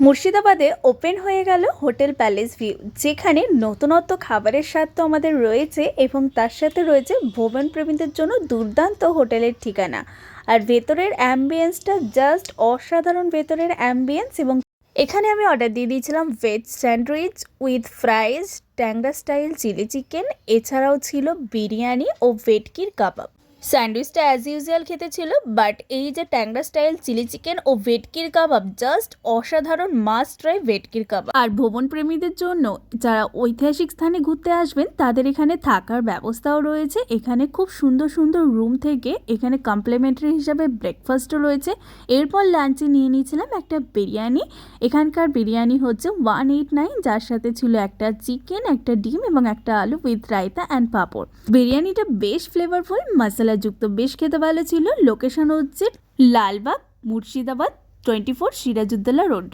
মুর্শিদাবাদে ওপেন হয়ে গেল হোটেল প্যালেস ভিউ, যেখানে নতুনত্ব খাবারের স্বাদ তো আমাদের রয়েছে এবং তার সাথে রয়েছে ভ্রমণ প্রেমীদের জন্য দুর্দান্ত হোটেলের ঠিকানা। আর ভেতরের অ্যাম্বিয়েন্সটা জাস্ট অসাধারণ, ভেতরের অ্যাম্বিয়েন্স। এবং এখানে আমি অর্ডার দিয়ে দিয়েছিলাম ভেজ স্যান্ডউইচ উইথ ফ্রাইজ, ট্যাংরা স্টাইল চিলি চিকেন, এছাড়াও ছিল বিরিয়ানি ও ভেটকির কাবাব। স্যান্ডউইচটা অ্যাজ ইউজুয়াল খেতে ছিল, বাট এই যে ট্যাংরা স্টাইল চিলি চিকেন ও ভেটকির কাবাব জাস্ট অসাধারণ, মাস্ট ট্রাই ভেটকির কাবাব। আর ভ্রমণ প্রেমীদের জন্য যারা ঐতিহাসিক স্থানে ঘুরতে আসবেন তাদের এখানে থাকার ব্যবস্থাও রয়েছে। এখানে খুব সুন্দর সুন্দর রুম থেকে এখানে কমপ্লিমেন্টারি হিসাবে ব্রেকফাস্টও রয়েছে। এরপর লাঞ্চে নিয়ে নিয়েছিলাম একটা বিরিয়ানি। এখানকার বিরিয়ানি হচ্ছে 189, যার সাথে ছিল একটা চিকেন, একটা ডিম এবং একটা আলু উইথ রায়তা অ্যান্ড পাঁপড়। বিরিয়ানিটা বেশ ফ্লেভারফুল, মশলা যুক্ত, বেশ খেতে ভালো ছিল। লোকেশন হচ্ছে লালবাগ, মুর্শিদাবাদ, 24 সিরাজউদ্দৌলা রোড।